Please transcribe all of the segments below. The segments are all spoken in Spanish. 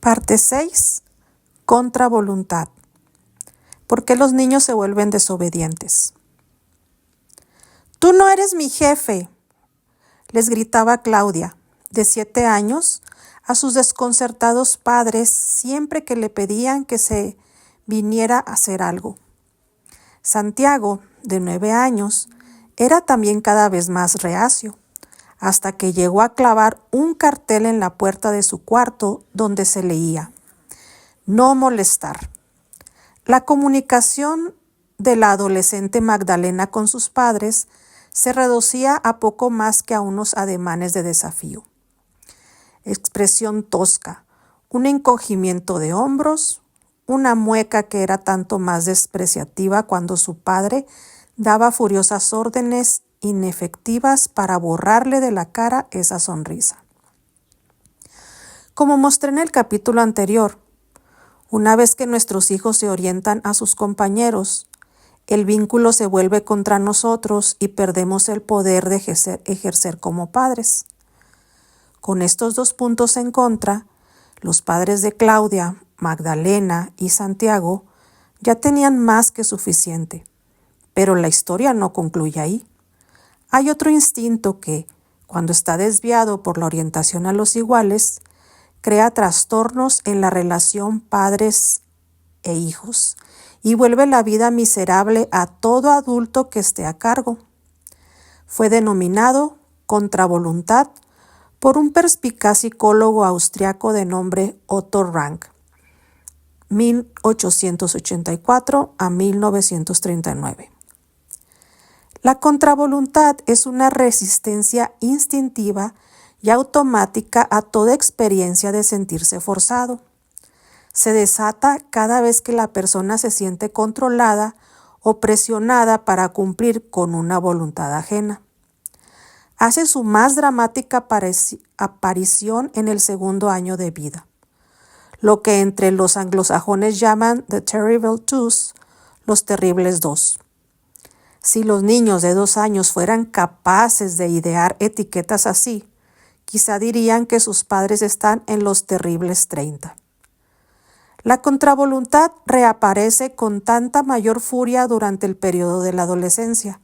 Parte 6. Contra voluntad. ¿Por qué los niños se vuelven desobedientes? «Tú no eres mi jefe», les gritaba Claudia, de 7 años, a sus desconcertados padres siempre que le pedían que se viniera a hacer algo. Santiago, de 9 años, era también cada vez más reacio, hasta que llegó a clavar un cartel en la puerta de su cuarto donde se leía: «No molestar». La comunicación de la adolescente Magdalena con sus padres se reducía a poco más que a unos ademanes de desafío. Expresión tosca, un encogimiento de hombros, una mueca que era tanto más despreciativa cuando su padre daba furiosas órdenes inefectivas para borrarle de la cara esa sonrisa. Como mostré en el capítulo anterior, una vez que nuestros hijos se orientan a sus compañeros, el vínculo se vuelve contra nosotros y perdemos el poder de ejercer como padres. Con estos dos puntos en contra, los padres de Claudia, Magdalena y Santiago ya tenían más que suficiente. Pero la historia no concluye ahí. Hay otro instinto que, cuando está desviado por la orientación a los iguales, crea trastornos en la relación padres e hijos y vuelve la vida miserable a todo adulto que esté a cargo. Fue denominado contravoluntad por un perspicaz psicólogo austriaco de nombre Otto Rank, 1884 a 1939. La contravoluntad es una resistencia instintiva y automática a toda experiencia de sentirse forzado. Se desata cada vez que la persona se siente controlada o presionada para cumplir con una voluntad ajena. Hace su más dramática aparición en el segundo año de vida, lo que entre los anglosajones llaman The Terrible Twos, los terribles dos. Si los niños de 2 años fueran capaces de idear etiquetas así, quizá dirían que sus padres están en los terribles 30. La contravoluntad reaparece con tanta mayor furia durante el periodo de la adolescencia,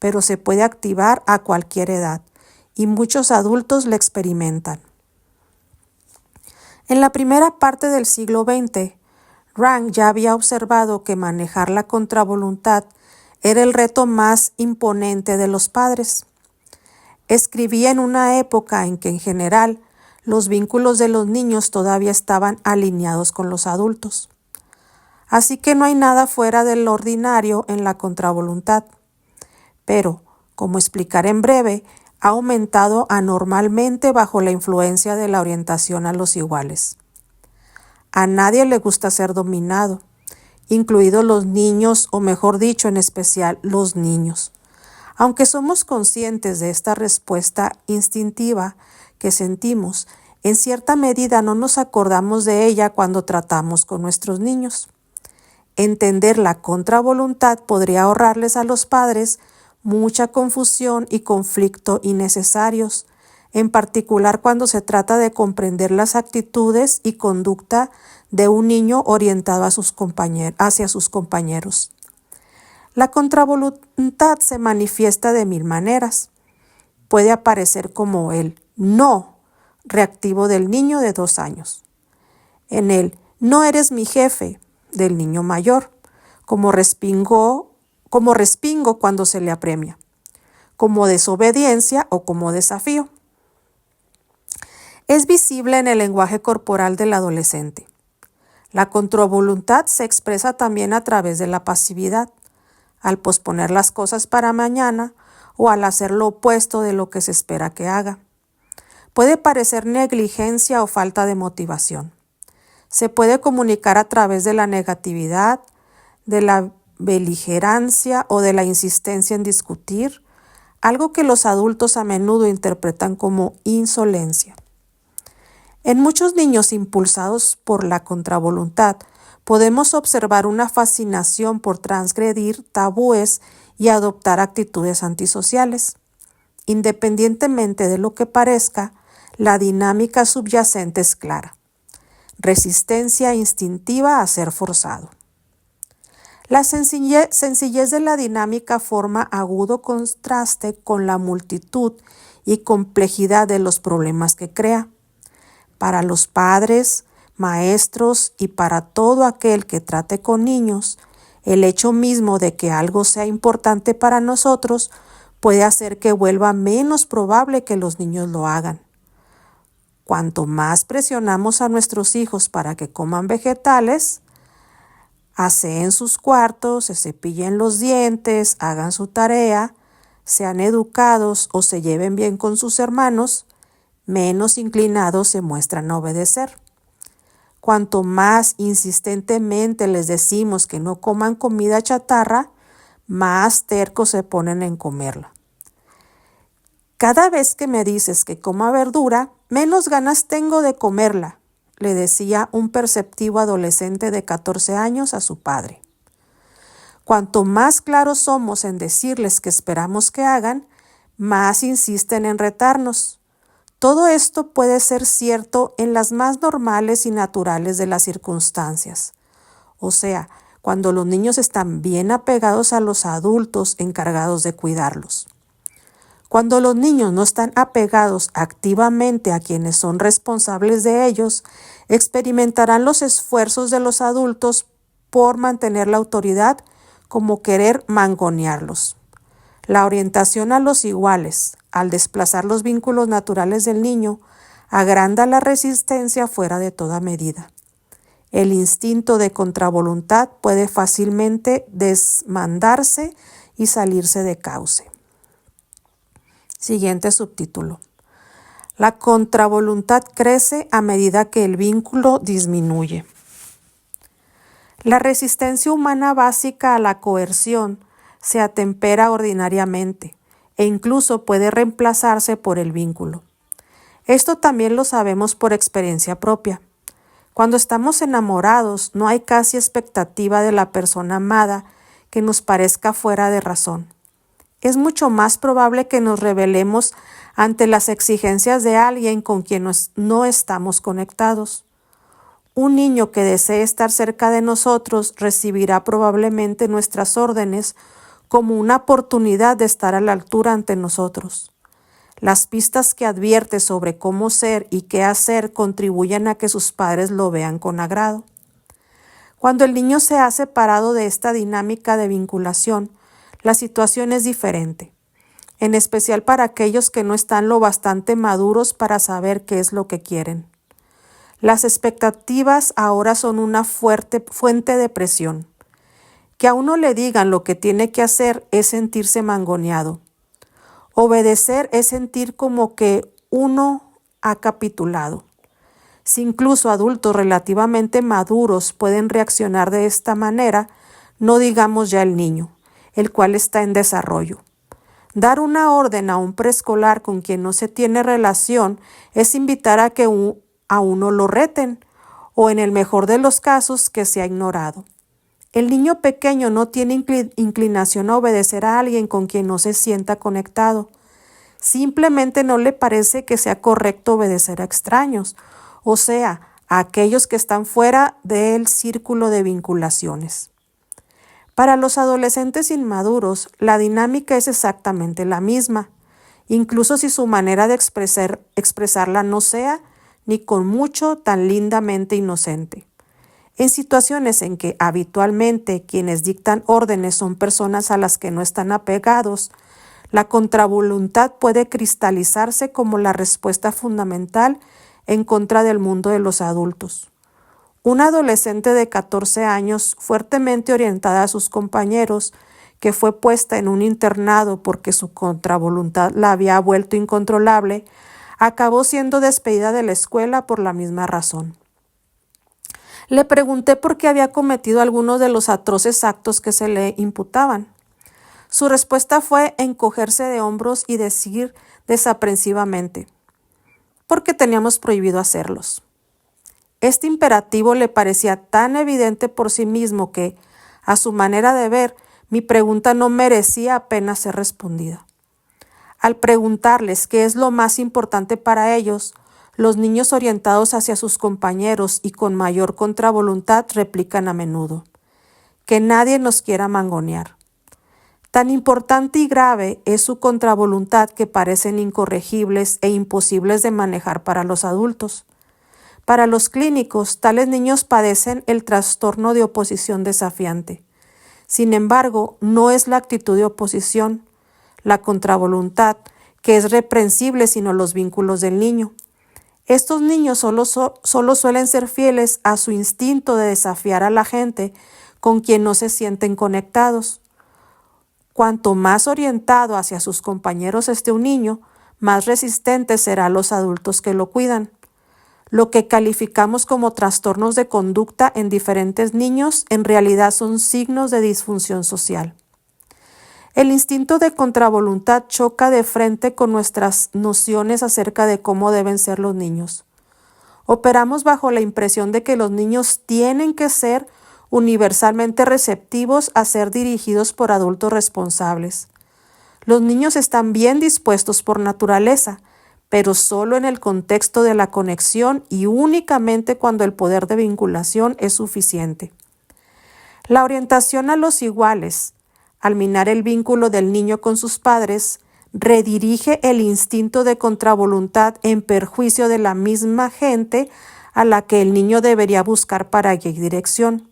pero se puede activar a cualquier edad, y muchos adultos la experimentan. En la primera parte del siglo XX, Rank ya había observado que manejar la contravoluntad era el reto más imponente de los padres. Escribía en una época en que, en general, los vínculos de los niños todavía estaban alineados con los adultos. Así que no hay nada fuera del ordinario en la contravoluntad. Pero, como explicaré en breve, ha aumentado anormalmente bajo la influencia de la orientación a los iguales. A nadie le gusta ser dominado, incluidos los niños, o mejor dicho, en especial los niños. Aunque somos conscientes de esta respuesta instintiva que sentimos, en cierta medida no nos acordamos de ella cuando tratamos con nuestros niños. Entender la contravoluntad podría ahorrarles a los padres mucha confusión y conflicto innecesarios, en particular cuando se trata de comprender las actitudes y conducta de un niño orientado hacia sus compañeros. La contravoluntad se manifiesta de 1000 maneras. Puede aparecer como el no reactivo del niño de 2 años, en el no eres mi jefe del niño mayor, como respingo cuando se le apremia, como desobediencia o como desafío. Es visible en el lenguaje corporal del adolescente. La contravoluntad se expresa también a través de la pasividad, al posponer las cosas para mañana o al hacer lo opuesto de lo que se espera que haga. Puede parecer negligencia o falta de motivación. Se puede comunicar a través de la negatividad, de la beligerancia o de la insistencia en discutir, algo que los adultos a menudo interpretan como insolencia. En muchos niños impulsados por la contravoluntad, podemos observar una fascinación por transgredir tabúes y adoptar actitudes antisociales. Independientemente de lo que parezca, la dinámica subyacente es clara. resistencia instintiva a ser forzado. La sencillez de la dinámica forma agudo contraste con la multitud y complejidad de los problemas que crea. Para los padres, maestros y para todo aquel que trate con niños, el hecho mismo de que algo sea importante para nosotros puede hacer que vuelva menos probable que los niños lo hagan. Cuanto más presionamos a nuestros hijos para que coman vegetales, aseen sus cuartos, se cepillen los dientes, hagan su tarea, sean educados o se lleven bien con sus hermanos, menos inclinados se muestran a obedecer. Cuanto más insistentemente les decimos que no coman comida chatarra, más tercos se ponen en comerla. Cada vez que me dices que coma verdura, menos ganas tengo de comerla, le decía un perceptivo adolescente de 14 años a su padre. Cuanto más claros somos en decirles que esperamos que hagan, más insisten en retarnos. Todo esto puede ser cierto en las más normales y naturales de las circunstancias. O sea, cuando los niños están bien apegados a los adultos encargados de cuidarlos. Cuando los niños no están apegados activamente a quienes son responsables de ellos, experimentarán los esfuerzos de los adultos por mantener la autoridad como querer mangonearlos. La orientación a los iguales, al desplazar los vínculos naturales del niño, agranda la resistencia fuera de toda medida. El instinto de contravoluntad puede fácilmente desmandarse y salirse de cauce. Siguiente subtítulo. La contravoluntad crece a medida que el vínculo disminuye. La resistencia humana básica a la coerción se atempera ordinariamente e incluso puede reemplazarse por el vínculo. Esto también lo sabemos por experiencia propia. Cuando estamos enamorados, no hay casi expectativa de la persona amada que nos parezca fuera de razón. Es mucho más probable que nos rebelemos ante las exigencias de alguien con quien no estamos conectados. Un niño que desee estar cerca de nosotros recibirá probablemente nuestras órdenes como una oportunidad de estar a la altura ante nosotros. Las pistas que advierte sobre cómo ser y qué hacer contribuyen a que sus padres lo vean con agrado. Cuando el niño se ha separado de esta dinámica de vinculación, la situación es diferente, en especial para aquellos que no están lo bastante maduros para saber qué es lo que quieren. Las expectativas ahora son una fuerte fuente de presión. Que a uno le digan lo que tiene que hacer es sentirse mangoneado. Obedecer es sentir como que uno ha capitulado. Si incluso adultos relativamente maduros pueden reaccionar de esta manera, no digamos ya el niño, el cual está en desarrollo. Dar una orden a un preescolar con quien no se tiene relación es invitar a que a uno lo reten, o en el mejor de los casos que sea ignorado. El niño pequeño no tiene inclinación a obedecer a alguien con quien no se sienta conectado. Simplemente no le parece que sea correcto obedecer a extraños, o sea, a aquellos que están fuera del círculo de vinculaciones. Para los adolescentes inmaduros, la dinámica es exactamente la misma, incluso si su manera de expresarla no sea, ni con mucho, tan lindamente inocente. En situaciones en que habitualmente quienes dictan órdenes son personas a las que no están apegados, la contravoluntad puede cristalizarse como la respuesta fundamental en contra del mundo de los adultos. Una adolescente de 14 años, fuertemente orientada a sus compañeros, que fue puesta en un internado porque su contravoluntad la había vuelto incontrolable, acabó siendo despedida de la escuela por la misma razón. Le pregunté por qué había cometido algunos de los atroces actos que se le imputaban. Su respuesta fue encogerse de hombros y decir desaprensivamente: porque teníamos prohibido hacerlos. Este imperativo le parecía tan evidente por sí mismo que, a su manera de ver, mi pregunta no merecía apenas ser respondida. Al preguntarles qué es lo más importante para ellos, Los niños orientados hacia sus compañeros y con mayor contravoluntad replican a menudo: que nadie nos quiera mangonear. Tan importante y grave es su contravoluntad que parecen incorregibles e imposibles de manejar para los adultos. Para los clínicos, tales niños padecen el trastorno de oposición desafiante. Sin embargo, no es la actitud de oposición, la contravoluntad, que es reprensible, sino los vínculos del niño. Estos niños solo suelen ser fieles a su instinto de desafiar a la gente con quien no se sienten conectados. Cuanto más orientado hacia sus compañeros esté un niño, más resistente serán los adultos que lo cuidan. Lo que calificamos como trastornos de conducta en diferentes niños en realidad son signos de disfunción social. El instinto de contravoluntad choca de frente con nuestras nociones acerca de cómo deben ser los niños. Operamos bajo la impresión de que los niños tienen que ser universalmente receptivos a ser dirigidos por adultos responsables. Los niños están bien dispuestos por naturaleza, pero solo en el contexto de la conexión y únicamente cuando el poder de vinculación es suficiente. La orientación a los iguales, al minar el vínculo del niño con sus padres, redirige el instinto de contravoluntad en perjuicio de la misma gente a la que el niño debería buscar para guía y dirección.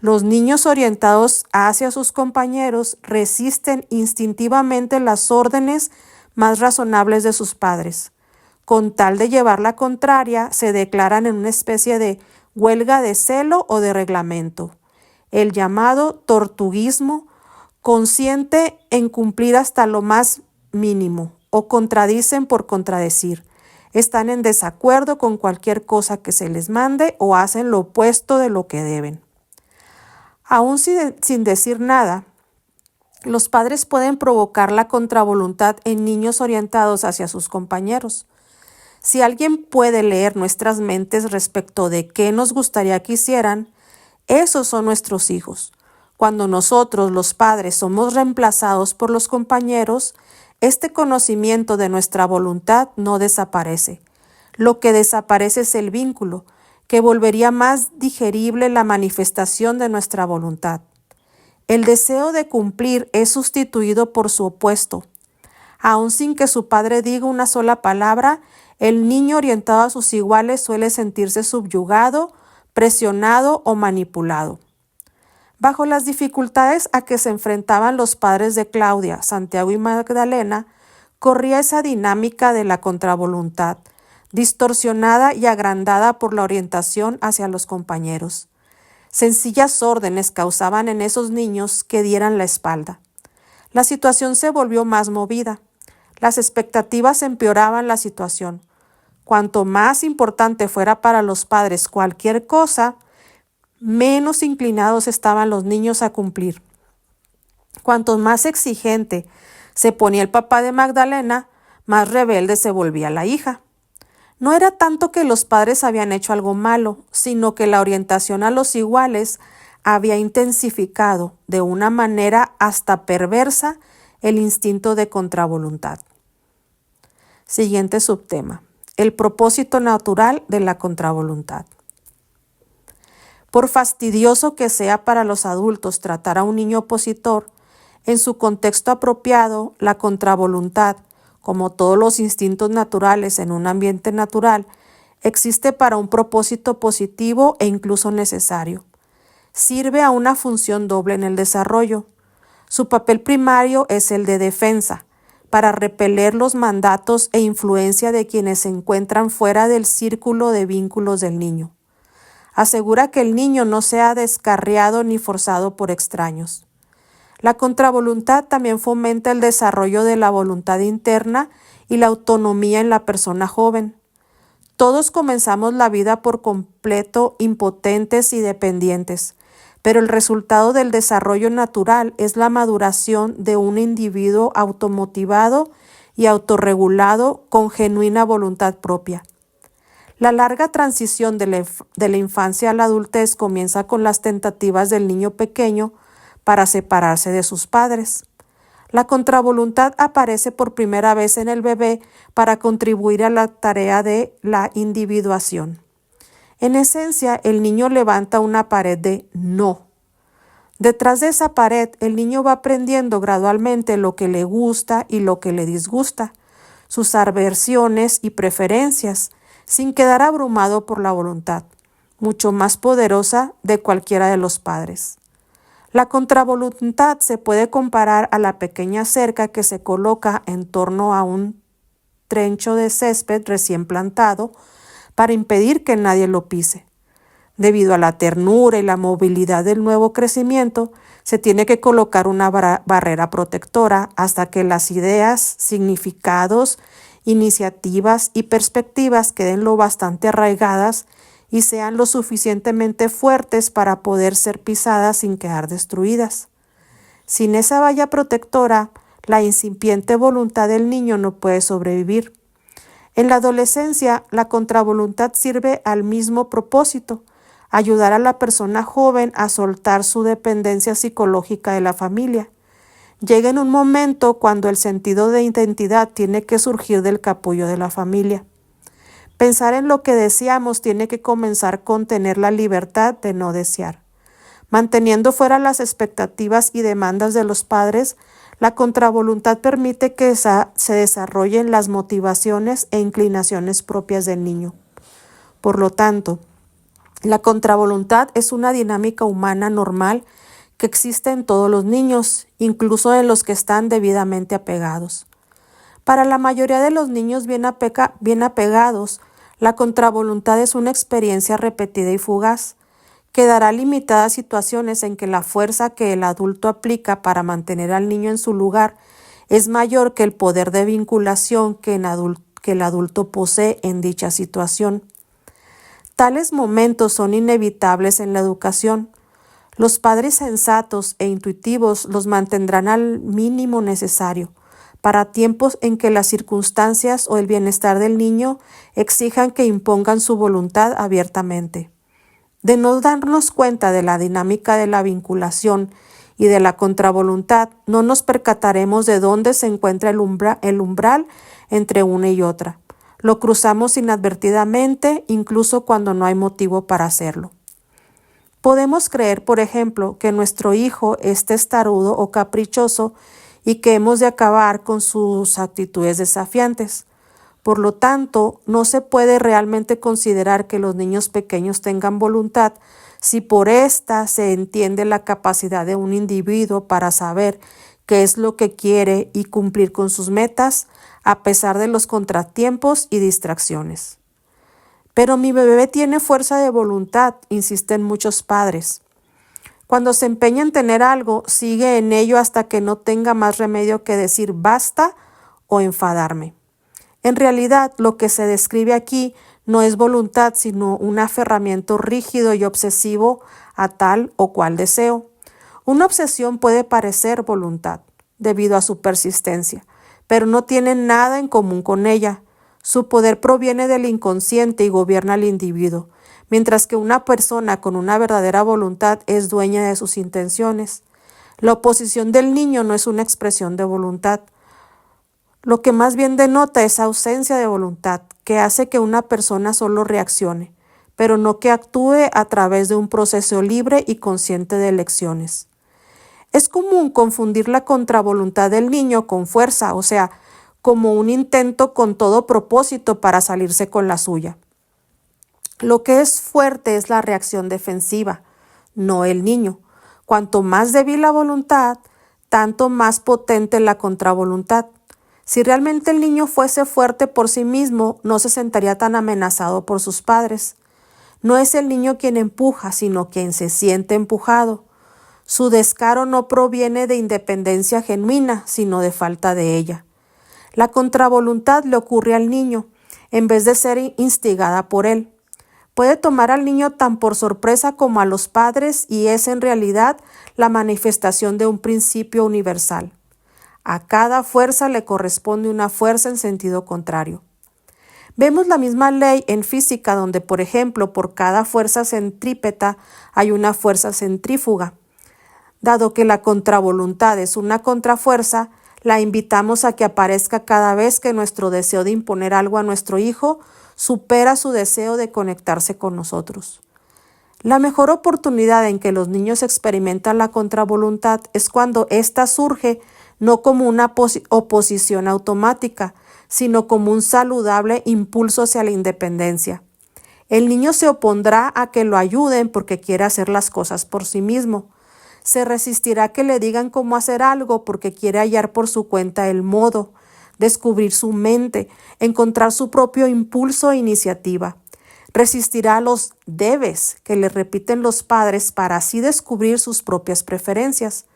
Los niños orientados hacia sus compañeros resisten instintivamente las órdenes más razonables de sus padres. Con tal de llevar la contraria, se declaran en una especie de huelga de celo o de reglamento. El llamado tortuguismo consiste en cumplir hasta lo más mínimo, o contradicen por contradecir. Están en desacuerdo con cualquier cosa que se les mande o hacen lo opuesto de lo que deben. Aún sin decir nada, los padres pueden provocar la contravoluntad en niños orientados hacia sus compañeros. Si alguien puede leer nuestras mentes respecto de qué nos gustaría que hicieran, esos son nuestros hijos. Cuando nosotros, los padres, somos reemplazados por los compañeros, este conocimiento de nuestra voluntad no desaparece. Lo que desaparece es el vínculo, que volvería más digerible la manifestación de nuestra voluntad. El deseo de cumplir es sustituido por su opuesto. Aun sin que su padre diga una sola palabra, el niño orientado a sus iguales suele sentirse subyugado, presionado o manipulado. Bajo las dificultades a que se enfrentaban los padres de Claudia, Santiago y Magdalena, corría esa dinámica de la contravoluntad, distorsionada y agrandada por la orientación hacia los compañeros. Sencillas órdenes causaban en esos niños que dieran la espalda. La situación se volvió más movida. Las expectativas empeoraban la situación. Cuanto más importante fuera para los padres cualquier cosa, menos inclinados estaban los niños a cumplir. Cuanto más exigente se ponía el papá de Magdalena, más rebelde se volvía la hija. No era tanto que los padres habían hecho algo malo, sino que la orientación a los iguales había intensificado de una manera hasta perversa el instinto de contravoluntad. Siguiente subtema: el propósito natural de la contravoluntad. Por fastidioso que sea para los adultos tratar a un niño opositor, en su contexto apropiado, la contravoluntad, como todos los instintos naturales en un ambiente natural, existe para un propósito positivo e incluso necesario. Sirve a una función doble en el desarrollo. Su papel primario es el de defensa, para repeler los mandatos e influencia de quienes se encuentran fuera del círculo de vínculos del niño. Asegura que el niño no sea descarriado ni forzado por extraños. La contravoluntad también fomenta el desarrollo de la voluntad interna y la autonomía en la persona joven. Todos comenzamos la vida por completo impotentes y dependientes, pero el resultado del desarrollo natural es la maduración de un individuo automotivado y autorregulado con genuina voluntad propia. La larga transición de la infancia a la adultez comienza con las tentativas del niño pequeño para separarse de sus padres. La contravoluntad aparece por primera vez en el bebé para contribuir a la tarea de la individuación. En esencia, el niño levanta una pared de no. Detrás de esa pared, el niño va aprendiendo gradualmente lo que le gusta y lo que le disgusta, sus aversiones y preferencias, sin quedar abrumado por la voluntad, mucho más poderosa de cualquiera de los padres. La contravoluntad se puede comparar a la pequeña cerca que se coloca en torno a un trencho de césped recién plantado para impedir que nadie lo pise. Debido a la ternura y la movilidad del nuevo crecimiento, se tiene que colocar una barrera protectora hasta que las ideas, significados, iniciativas y perspectivas queden lo bastante arraigadas y sean lo suficientemente fuertes para poder ser pisadas sin quedar destruidas. Sin esa valla protectora, la incipiente voluntad del niño no puede sobrevivir. En la adolescencia, la contravoluntad sirve al mismo propósito: ayudar a la persona joven a soltar su dependencia psicológica de la familia. Llega en un momento cuando el sentido de identidad tiene que surgir del capullo de la familia. Pensar en lo que deseamos tiene que comenzar con tener la libertad de no desear. Manteniendo fuera las expectativas y demandas de los padres, la contravoluntad permite que se desarrollen las motivaciones e inclinaciones propias del niño. Por lo tanto, la contravoluntad es una dinámica humana normal que existe en todos los niños, incluso en los que están debidamente apegados. Para la mayoría de los niños bien apegados, la contravoluntad es una experiencia repetida y fugaz, que dará limitadas situaciones en que la fuerza que el adulto aplica para mantener al niño en su lugar es mayor que el poder de vinculación que el adulto posee en dicha situación. Tales momentos son inevitables en la educación. Los padres sensatos e intuitivos los mantendrán al mínimo necesario para tiempos en que las circunstancias o el bienestar del niño exijan que impongan su voluntad abiertamente. De no darnos cuenta de la dinámica de la vinculación y de la contravoluntad, no nos percataremos de dónde se encuentra el umbral entre una y otra. Lo cruzamos inadvertidamente, incluso cuando no hay motivo para hacerlo. Podemos creer, por ejemplo, que nuestro hijo es testarudo o caprichoso y que hemos de acabar con sus actitudes desafiantes. Por lo tanto, no se puede realmente considerar que los niños pequeños tengan voluntad si por esta se entiende la capacidad de un individuo para saber qué es lo que quiere y cumplir con sus metas a pesar de los contratiempos y distracciones. Pero mi bebé tiene fuerza de voluntad, insisten muchos padres. Cuando se empeña en tener algo, sigue en ello hasta que no tenga más remedio que decir basta o enfadarme. En realidad, lo que se describe aquí no es voluntad, sino un aferramiento rígido y obsesivo a tal o cual deseo. Una obsesión puede parecer voluntad, debido a su persistencia, pero no tiene nada en común con ella. Su poder proviene del inconsciente y gobierna al individuo, mientras que una persona con una verdadera voluntad es dueña de sus intenciones. La oposición del niño no es una expresión de voluntad. Lo que más bien denota es ausencia de voluntad, que hace que una persona solo reaccione, pero no que actúe a través de un proceso libre y consciente de elecciones. Es común confundir la contravoluntad del niño con fuerza, o sea, como un intento con todo propósito para salirse con la suya. Lo que es fuerte es la reacción defensiva, no el niño. Cuanto más débil la voluntad, tanto más potente la contravoluntad. Si realmente el niño fuese fuerte por sí mismo, no se sentiría tan amenazado por sus padres. No es el niño quien empuja, sino quien se siente empujado. Su descaro no proviene de independencia genuina, sino de falta de ella. La contravoluntad le ocurre al niño, en vez de ser instigada por él. Puede tomar al niño tan por sorpresa como a los padres y es en realidad la manifestación de un principio universal. A cada fuerza le corresponde una fuerza en sentido contrario. Vemos la misma ley en física donde, por ejemplo, por cada fuerza centrípeta hay una fuerza centrífuga. Dado que la contravoluntad es una contrafuerza, la invitamos a que aparezca cada vez que nuestro deseo de imponer algo a nuestro hijo supera su deseo de conectarse con nosotros. La mejor oportunidad en que los niños experimentan la contravoluntad es cuando ésta surge no como una oposición automática, sino como un saludable impulso hacia la independencia. El niño se opondrá a que lo ayuden porque quiere hacer las cosas por sí mismo. Se resistirá a que le digan cómo hacer algo porque quiere hallar por su cuenta el modo, descubrir su mente, encontrar su propio impulso e iniciativa. Resistirá a los debes que le repiten los padres para así descubrir sus propias preferencias.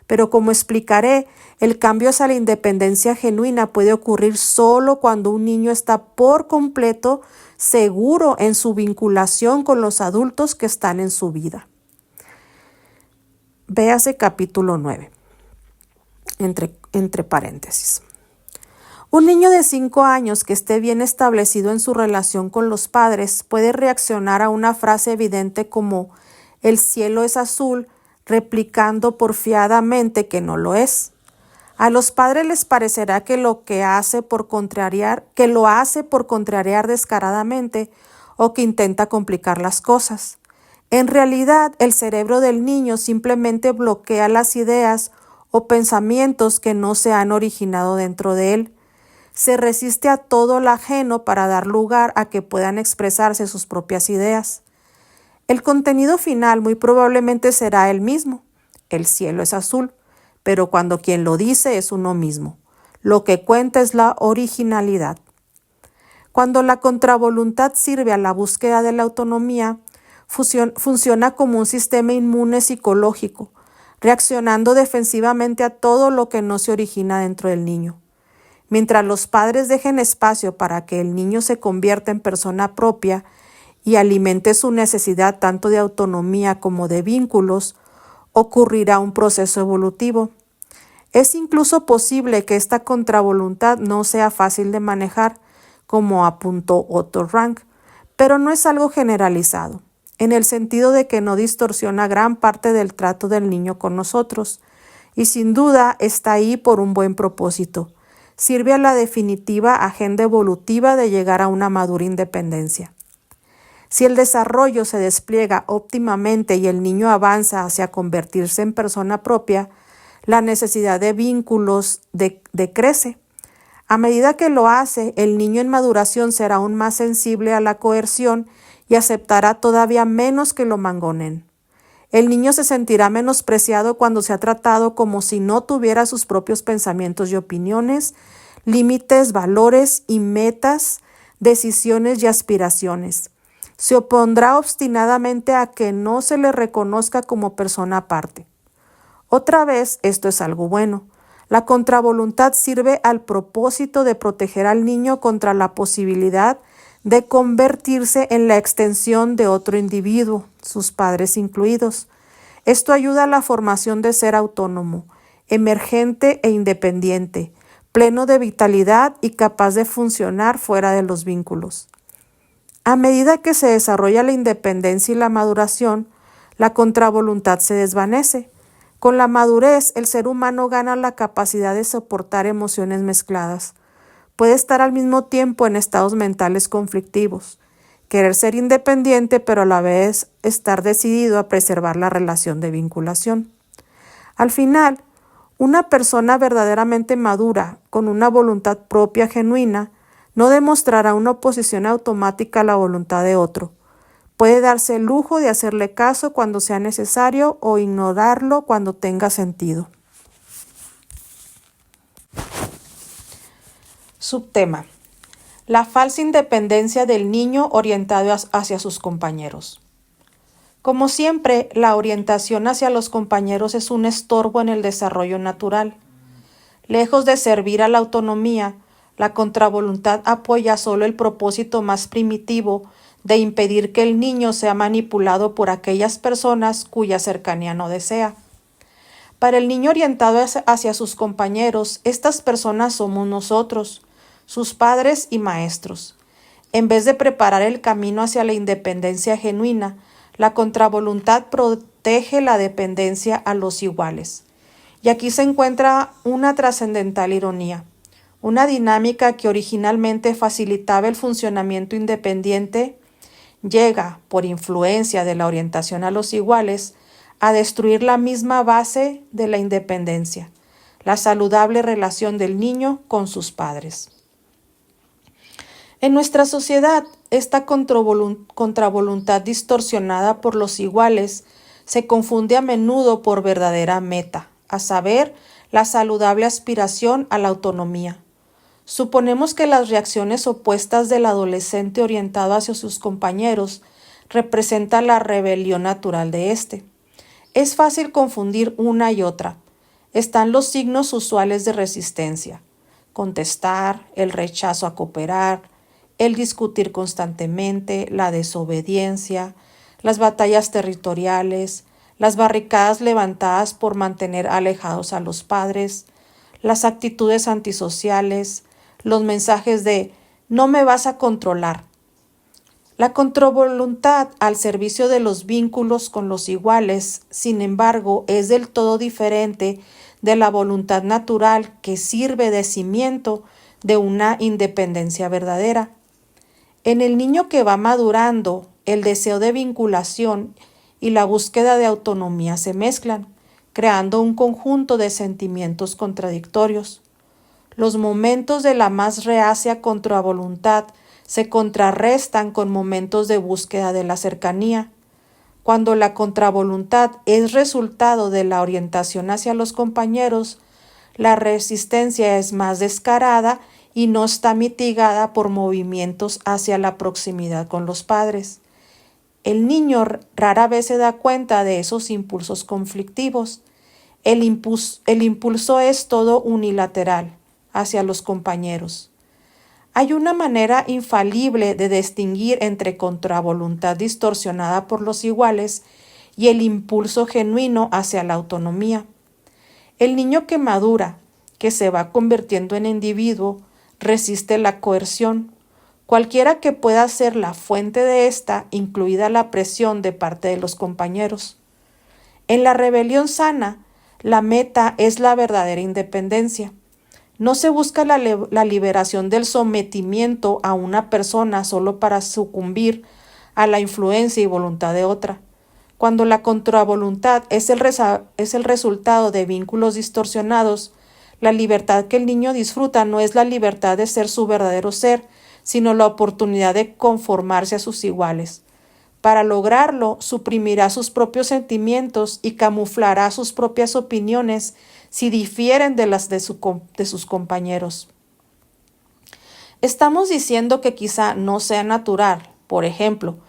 Pero como explicaré, el cambio hacia la independencia genuina puede ocurrir solo cuando un niño está por completo seguro en su vinculación con los adultos que están en su vida. Véase capítulo 9, entre paréntesis. Un niño de 5 años que esté bien establecido en su relación con los padres puede reaccionar a una frase evidente como «el cielo es azul», replicando porfiadamente que no lo es. A los padres les parecerá que lo hace por contrariar descaradamente o que intenta complicar las cosas. En realidad, el cerebro del niño simplemente bloquea las ideas o pensamientos que no se han originado dentro de él. Se resiste a todo lo ajeno para dar lugar a que puedan expresarse sus propias ideas. El contenido final muy probablemente será el mismo. El cielo es azul, pero cuando quien lo dice es uno mismo. Lo que cuenta es la originalidad. Cuando la contravoluntad sirve a la búsqueda de la autonomía, funciona como un sistema inmune psicológico, reaccionando defensivamente a todo lo que no se origina dentro del niño. Mientras los padres dejen espacio para que el niño se convierta en persona propia y alimente su necesidad tanto de autonomía como de vínculos, ocurrirá un proceso evolutivo. Es incluso posible que esta contravoluntad no sea fácil de manejar, como apuntó Otto Rank, pero no es algo generalizado, en el sentido de que no distorsiona gran parte del trato del niño con nosotros, y sin duda está ahí por un buen propósito. Sirve a la definitiva agenda evolutiva de llegar a una madura independencia. Si el desarrollo se despliega óptimamente y el niño avanza hacia convertirse en persona propia, la necesidad de vínculos decrece. A medida que lo hace, el niño en maduración será aún más sensible a la coerción y aceptará todavía menos que lo mangonen. El niño se sentirá menospreciado cuando se ha tratado como si no tuviera sus propios pensamientos y opiniones, límites, valores y metas, decisiones y aspiraciones. Se opondrá obstinadamente a que no se le reconozca como persona aparte. Otra vez, esto es algo bueno. La contravoluntad sirve al propósito de proteger al niño contra la posibilidad de convertirse en la extensión de otro individuo, sus padres incluidos. Esto ayuda a la formación de ser autónomo, emergente e independiente, pleno de vitalidad y capaz de funcionar fuera de los vínculos. A medida que se desarrolla la independencia y la maduración, la contravoluntad se desvanece. Con la madurez, el ser humano gana la capacidad de soportar emociones mezcladas. Puede estar al mismo tiempo en estados mentales conflictivos, querer ser independiente pero a la vez estar decidido a preservar la relación de vinculación. Al final, una persona verdaderamente madura, con una voluntad propia genuina, no demostrará una oposición automática a la voluntad de otro. Puede darse el lujo de hacerle caso cuando sea necesario o ignorarlo cuando tenga sentido. Subtema: la falsa independencia del niño orientado hacia sus compañeros. Como siempre, la orientación hacia los compañeros es un estorbo en el desarrollo natural. Lejos de servir a la autonomía, la contravoluntad apoya solo el propósito más primitivo de impedir que el niño sea manipulado por aquellas personas cuya cercanía no desea. Para el niño orientado hacia sus compañeros, estas personas somos nosotros, sus padres y maestros. En vez de preparar el camino hacia la independencia genuina, la contravoluntad protege la dependencia a los iguales. Y aquí se encuentra una trascendental ironía. Una dinámica que originalmente facilitaba el funcionamiento independiente llega, por influencia de la orientación a los iguales, a destruir la misma base de la independencia, la saludable relación del niño con sus padres. En nuestra sociedad, esta contravoluntad distorsionada por los iguales se confunde a menudo por verdadera meta, a saber, la saludable aspiración a la autonomía. Suponemos que las reacciones opuestas del adolescente orientado hacia sus compañeros representan la rebelión natural de éste. Es fácil confundir una y otra. Están los signos usuales de resistencia: contestar, el rechazo a cooperar, el discutir constantemente, la desobediencia, las batallas territoriales, las barricadas levantadas por mantener alejados a los padres, las actitudes antisociales, los mensajes de «no me vas a controlar». La contravoluntad al servicio de los vínculos con los iguales, sin embargo, es del todo diferente de la voluntad natural que sirve de cimiento de una independencia verdadera. En el niño que va madurando, el deseo de vinculación y la búsqueda de autonomía se mezclan, creando un conjunto de sentimientos contradictorios. Los momentos de la más reacia contravoluntad se contrarrestan con momentos de búsqueda de la cercanía. Cuando la contravoluntad es resultado de la orientación hacia los compañeros, la resistencia es más descarada y no está mitigada por movimientos hacia la proximidad con los padres. El niño rara vez se da cuenta de esos impulsos conflictivos. El impulso es todo unilateral hacia los compañeros. Hay una manera infalible de distinguir entre contravoluntad distorsionada por los iguales y el impulso genuino hacia la autonomía. El niño que madura, que se va convirtiendo en individuo, resiste la coerción, cualquiera que pueda ser la fuente de esta, incluida la presión de parte de los compañeros. En la rebelión sana, la meta es la verdadera independencia. No se busca la liberación del sometimiento a una persona solo para sucumbir a la influencia y voluntad de otra. Cuando la contravoluntad es el resultado de vínculos distorsionados, la libertad que el niño disfruta no es la libertad de ser su verdadero ser, sino la oportunidad de conformarse a sus iguales. Para lograrlo, suprimirá sus propios sentimientos y camuflará sus propias opiniones si difieren de las de sus compañeros. Estamos diciendo que quizá no sea natural, por ejemplo,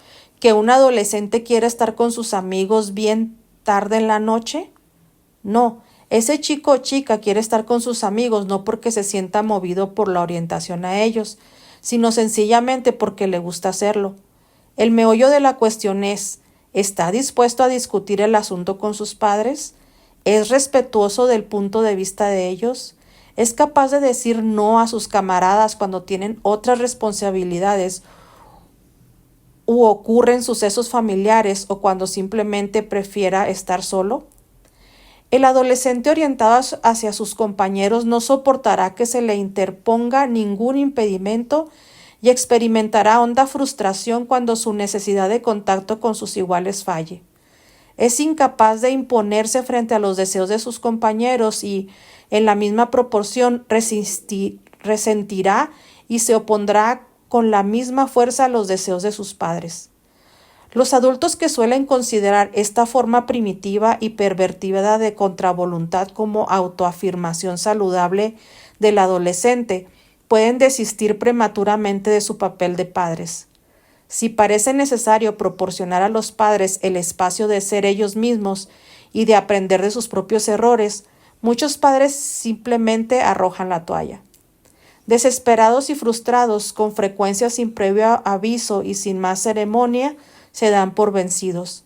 que un adolescente quiera estar con sus amigos bien tarde en la noche. No, ese chico o chica quiere estar con sus amigos no porque se sienta movido por la orientación a ellos, sino sencillamente porque le gusta hacerlo. El meollo de la cuestión es, ¿está dispuesto a discutir el asunto con sus padres? ¿Es respetuoso del punto de vista de ellos? ¿Es capaz de decir no a sus camaradas cuando tienen otras responsabilidades u ocurren sucesos familiares o cuando simplemente prefiera estar solo? El adolescente orientado hacia sus compañeros no soportará que se le interponga ningún impedimento y experimentará honda frustración cuando su necesidad de contacto con sus iguales falle. Es incapaz de imponerse frente a los deseos de sus compañeros y, en la misma proporción, resentirá y se opondrá con la misma fuerza a los deseos de sus padres. Los adultos que suelen considerar esta forma primitiva y pervertida de contravoluntad como autoafirmación saludable del adolescente pueden desistir prematuramente de su papel de padres. Si parece necesario proporcionar a los padres el espacio de ser ellos mismos y de aprender de sus propios errores, muchos padres simplemente arrojan la toalla. Desesperados y frustrados, con frecuencia sin previo aviso y sin más ceremonia, se dan por vencidos.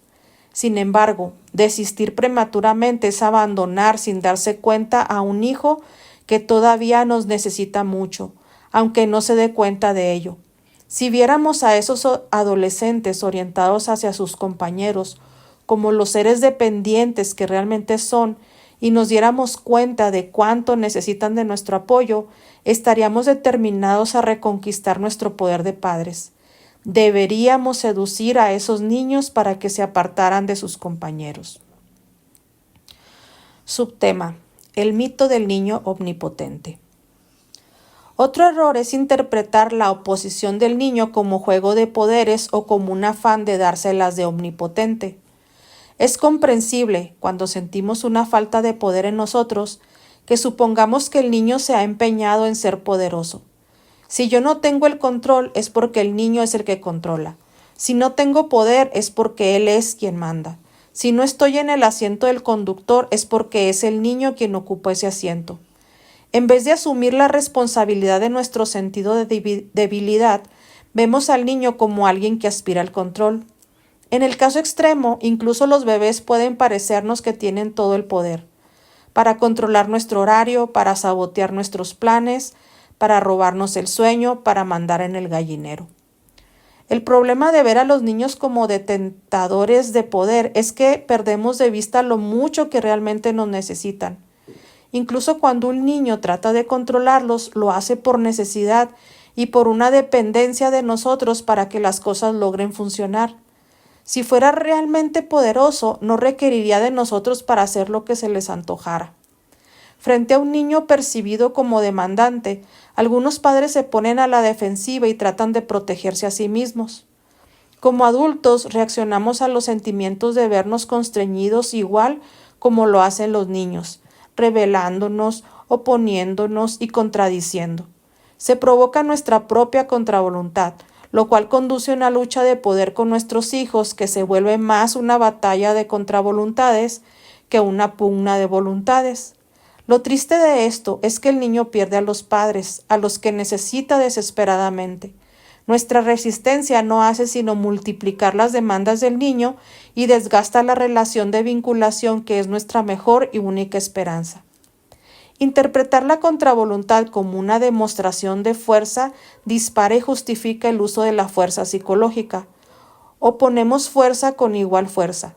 Sin embargo, desistir prematuramente es abandonar sin darse cuenta a un hijo que todavía nos necesita mucho, aunque no se dé cuenta de ello. Si viéramos a esos adolescentes orientados hacia sus compañeros como los seres dependientes que realmente son y nos diéramos cuenta de cuánto necesitan de nuestro apoyo, estaríamos determinados a reconquistar nuestro poder de padres. Deberíamos seducir a esos niños para que se apartaran de sus compañeros. Subtema: el mito del niño omnipotente. Otro error es interpretar la oposición del niño como juego de poderes o como un afán de dárselas de omnipotente. Es comprensible, cuando sentimos una falta de poder en nosotros, que supongamos que el niño se ha empeñado en ser poderoso. Si yo no tengo el control, es porque el niño es el que controla. Si no tengo poder, es porque él es quien manda. Si no estoy en el asiento del conductor, es porque es el niño quien ocupa ese asiento. En vez de asumir la responsabilidad de nuestro sentido de debilidad, vemos al niño como alguien que aspira al control. En el caso extremo, incluso los bebés pueden parecernos que tienen todo el poder, para controlar nuestro horario, para sabotear nuestros planes, para robarnos el sueño, para mandar en el gallinero. El problema de ver a los niños como detentadores de poder es que perdemos de vista lo mucho que realmente nos necesitan. Incluso cuando un niño trata de controlarlos, lo hace por necesidad y por una dependencia de nosotros para que las cosas logren funcionar. Si fuera realmente poderoso, no requeriría de nosotros para hacer lo que se les antojara. Frente a un niño percibido como demandante, algunos padres se ponen a la defensiva y tratan de protegerse a sí mismos. Como adultos, reaccionamos a los sentimientos de vernos constreñidos igual como lo hacen los niños, rebelándonos, oponiéndonos y contradiciendo. Se provoca nuestra propia contravoluntad, lo cual conduce a una lucha de poder con nuestros hijos que se vuelve más una batalla de contravoluntades que una pugna de voluntades. Lo triste de esto es que el niño pierde a los padres, a los que necesita desesperadamente. Nuestra resistencia no hace sino multiplicar las demandas del niño y desgasta la relación de vinculación que es nuestra mejor y única esperanza. Interpretar la contravoluntad como una demostración de fuerza dispara y justifica el uso de la fuerza psicológica. Oponemos fuerza con igual fuerza.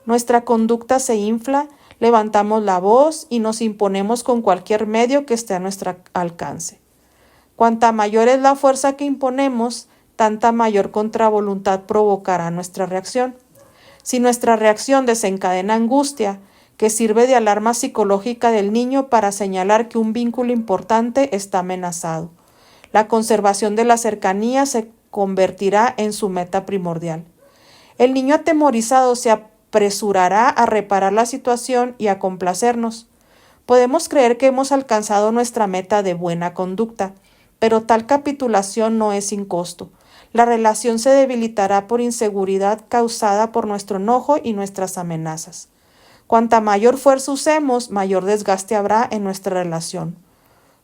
Nuestra conducta se infla, levantamos la voz y nos imponemos con cualquier medio que esté a nuestro alcance. Cuanta mayor es la fuerza que imponemos, tanta mayor contravoluntad provocará nuestra reacción. Si nuestra reacción desencadena angustia, que sirve de alarma psicológica del niño para señalar que un vínculo importante está amenazado. La conservación de la cercanía se convertirá en su meta primordial. El niño atemorizado se apresurará a reparar la situación y a complacernos. Podemos creer que hemos alcanzado nuestra meta de buena conducta, pero tal capitulación no es sin costo. La relación se debilitará por inseguridad causada por nuestro enojo y nuestras amenazas. Cuanta mayor fuerza usemos, mayor desgaste habrá en nuestra relación.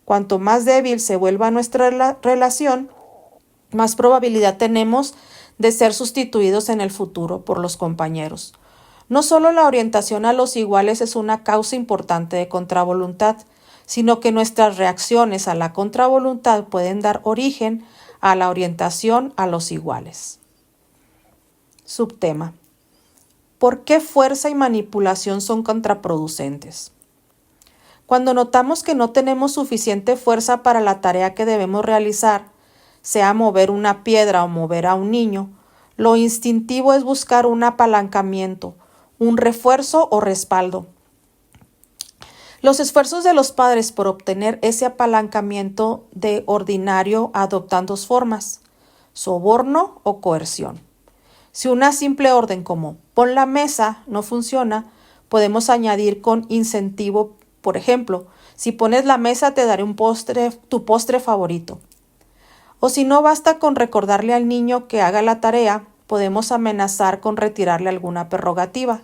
Cuanto más débil se vuelva nuestra relación, más probabilidad tenemos de ser sustituidos en el futuro por los compañeros. No solo la orientación a los iguales es una causa importante de contravoluntad, sino que nuestras reacciones a la contravoluntad pueden dar origen a la orientación a los iguales. Subtema: ¿por qué fuerza y manipulación son contraproducentes? Cuando notamos que no tenemos suficiente fuerza para la tarea que debemos realizar, sea mover una piedra o mover a un niño, lo instintivo es buscar un apalancamiento, un refuerzo o respaldo. Los esfuerzos de los padres por obtener ese apalancamiento de ordinario adoptan dos formas: soborno o coerción. Si una simple orden como pon la mesa no funciona, podemos añadir con incentivo, por ejemplo, si pones la mesa te daré tu postre favorito. O si no basta con recordarle al niño que haga la tarea, podemos amenazar con retirarle alguna prerrogativa.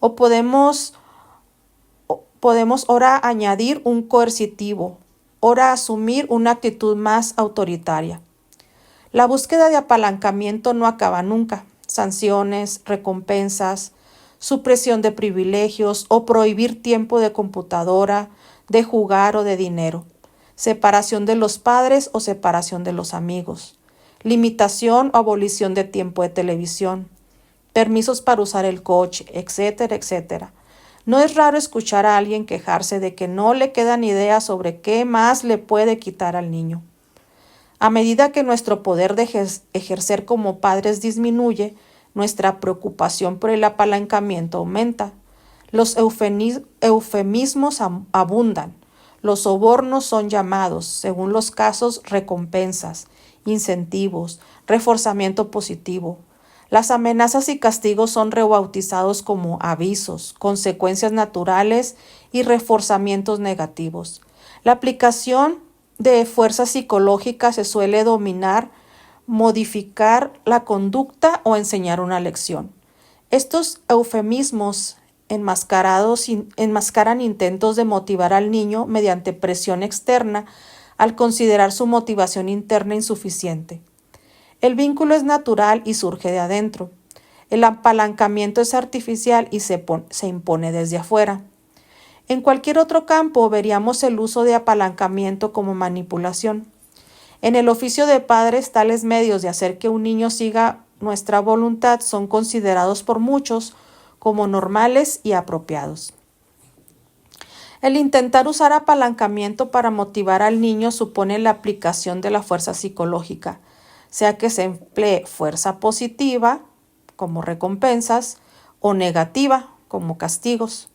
O podemos ahora añadir un coercitivo, ahora asumir una actitud más autoritaria. La búsqueda de apalancamiento no acaba nunca. Sanciones, recompensas, supresión de privilegios o prohibir tiempo de computadora, de jugar o de dinero, separación de los padres o separación de los amigos, limitación o abolición de tiempo de televisión, permisos para usar el coche, etcétera, etcétera. No es raro escuchar a alguien quejarse de que no le quedan ideas sobre qué más le puede quitar al niño. A medida que nuestro poder de ejercer como padres disminuye, nuestra preocupación por el apalancamiento aumenta. Los eufemismos abundan. Los sobornos son llamados, según los casos, recompensas, incentivos, reforzamiento positivo. Las amenazas y castigos son rebautizados como avisos, consecuencias naturales y reforzamientos negativos. La aplicación de fuerzas psicológicas se suele dominar, modificar la conducta o enseñar una lección. Estos eufemismos enmascaran intentos de motivar al niño mediante presión externa al considerar su motivación interna insuficiente. El vínculo es natural y surge de adentro. El apalancamiento es artificial y se impone desde afuera. En cualquier otro campo veríamos el uso de apalancamiento como manipulación. En el oficio de padres, tales medios de hacer que un niño siga nuestra voluntad son considerados por muchos como normales y apropiados. El intentar usar apalancamiento para motivar al niño supone la aplicación de la fuerza psicológica, sea que se emplee fuerza positiva, como recompensas, o negativa, como castigos.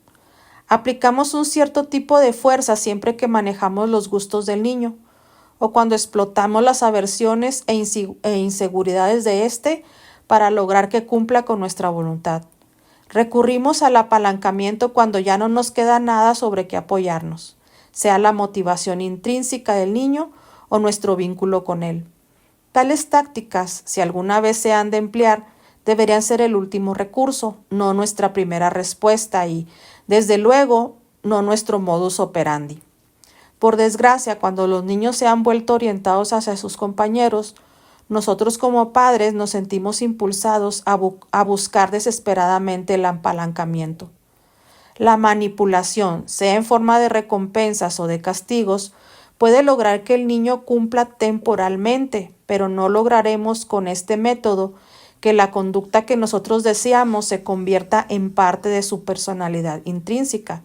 Aplicamos un cierto tipo de fuerza siempre que manejamos los gustos del niño, o cuando explotamos las aversiones e inseguridades de éste para lograr que cumpla con nuestra voluntad. Recurrimos al apalancamiento cuando ya no nos queda nada sobre qué apoyarnos, sea la motivación intrínseca del niño o nuestro vínculo con él. Tales tácticas, si alguna vez se han de emplear, deberían ser el último recurso, no nuestra primera respuesta y, desde luego, no nuestro modus operandi. Por desgracia, cuando los niños se han vuelto orientados hacia sus compañeros, nosotros como padres nos sentimos impulsados a buscar desesperadamente el apalancamiento. La manipulación, sea en forma de recompensas o de castigos, puede lograr que el niño cumpla temporalmente, pero no lograremos con este método que la conducta que nosotros deseamos se convierta en parte de su personalidad intrínseca.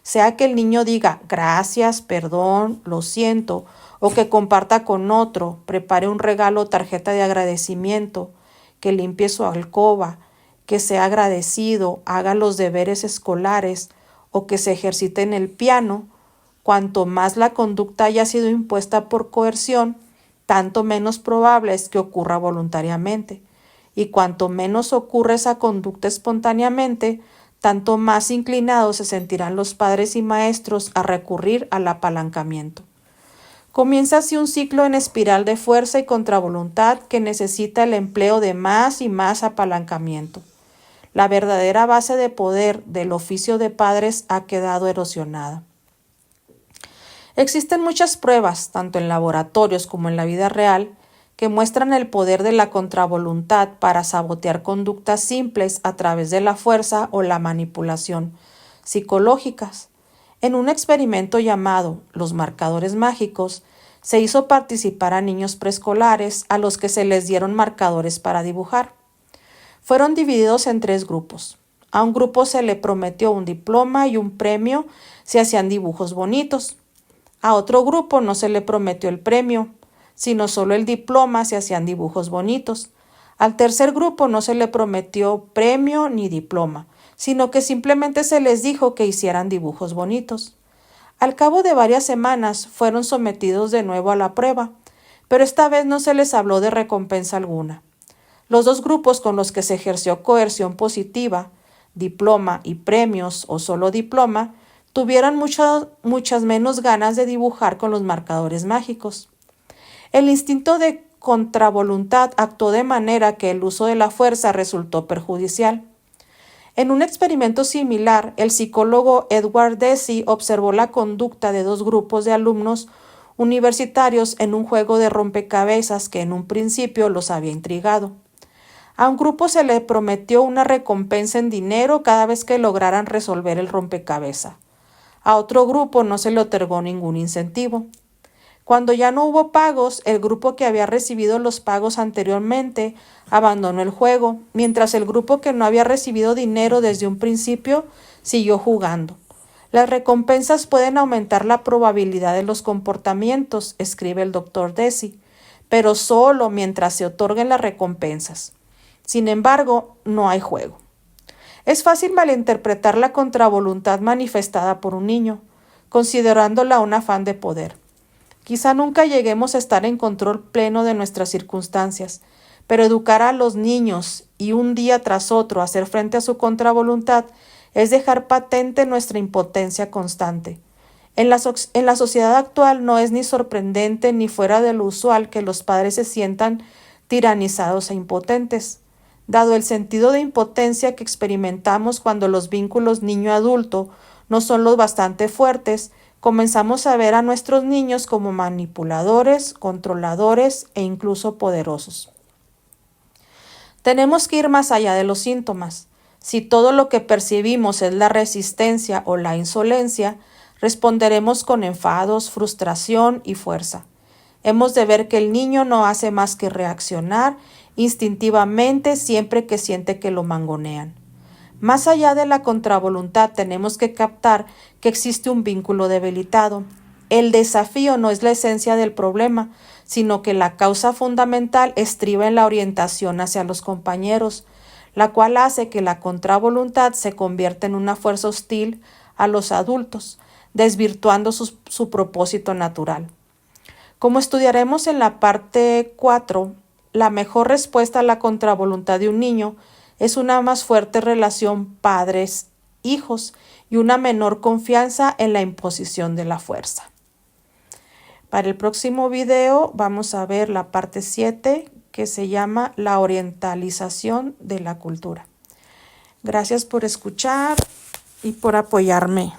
Sea que el niño diga gracias, perdón, lo siento, o que comparta con otro, prepare un regalo o tarjeta de agradecimiento, que limpie su alcoba, que sea agradecido, haga los deberes escolares o que se ejercite en el piano. Cuanto más la conducta haya sido impuesta por coerción, tanto menos probable es que ocurra voluntariamente. Y cuanto menos ocurre esa conducta espontáneamente, tanto más inclinados se sentirán los padres y maestros a recurrir al apalancamiento. Comienza así un ciclo en espiral de fuerza y contravoluntad que necesita el empleo de más y más apalancamiento. La verdadera base de poder del oficio de padres ha quedado erosionada. Existen muchas pruebas, tanto en laboratorios como en la vida real, que muestran el poder de la contravoluntad para sabotear conductas simples a través de la fuerza o la manipulación psicológicas. En un experimento llamado Los marcadores mágicos, se hizo participar a niños preescolares a los que se les dieron marcadores para dibujar. Fueron divididos en 3 grupos. A un grupo se le prometió un diploma y un premio si hacían dibujos bonitos. A otro grupo no se le prometió el premio, sino solo el diploma si hacían dibujos bonitos. Al tercer grupo no se le prometió premio ni diploma, sino que simplemente se les dijo que hicieran dibujos bonitos. Al cabo de varias semanas fueron sometidos de nuevo a la prueba, pero esta vez no se les habló de recompensa alguna. Los 2 grupos con los que se ejerció coerción positiva, diploma y premios o solo diploma, tuvieron muchas menos ganas de dibujar con los marcadores mágicos. El instinto de contravoluntad actuó de manera que el uso de la fuerza resultó perjudicial. En un experimento similar, el psicólogo Edward Deci observó la conducta de 2 grupos de alumnos universitarios en un juego de rompecabezas que en un principio los había intrigado. A un grupo se le prometió una recompensa en dinero cada vez que lograran resolver el rompecabezas. A otro grupo no se le otorgó ningún incentivo. Cuando ya no hubo pagos, el grupo que había recibido los pagos anteriormente abandonó el juego, mientras el grupo que no había recibido dinero desde un principio siguió jugando. Las recompensas pueden aumentar la probabilidad de los comportamientos, escribe el Dr. Deci, pero solo mientras se otorguen las recompensas. Sin embargo, no hay juego. Es fácil malinterpretar la contravoluntad manifestada por un niño, considerándola un afán de poder. Quizá nunca lleguemos a estar en control pleno de nuestras circunstancias, pero educar a los niños y un día tras otro hacer frente a su contravoluntad es dejar patente nuestra impotencia constante. En la sociedad actual no es ni sorprendente ni fuera de lo usual que los padres se sientan tiranizados e impotentes. Dado el sentido de impotencia que experimentamos cuando los vínculos niño-adulto no son los bastante fuertes, comenzamos a ver a nuestros niños como manipuladores, controladores e incluso poderosos. Tenemos que ir más allá de los síntomas. Si todo lo que percibimos es la resistencia o la insolencia, responderemos con enfados, frustración y fuerza. Hemos de ver que el niño no hace más que reaccionar instintivamente siempre que siente que lo mangonean. Más allá de la contravoluntad, tenemos que captar que existe un vínculo debilitado. El desafío no es la esencia del problema, sino que la causa fundamental estriba en la orientación hacia los compañeros, la cual hace que la contravoluntad se convierta en una fuerza hostil a los adultos, desvirtuando su propósito natural. Como estudiaremos en la parte 4, la mejor respuesta a la contravoluntad de un niño es una más fuerte relación padres-hijos y una menor confianza en la imposición de la fuerza. Para el próximo video vamos a ver la parte 7, que se llama la orientalización de la cultura. Gracias por escuchar y por apoyarme.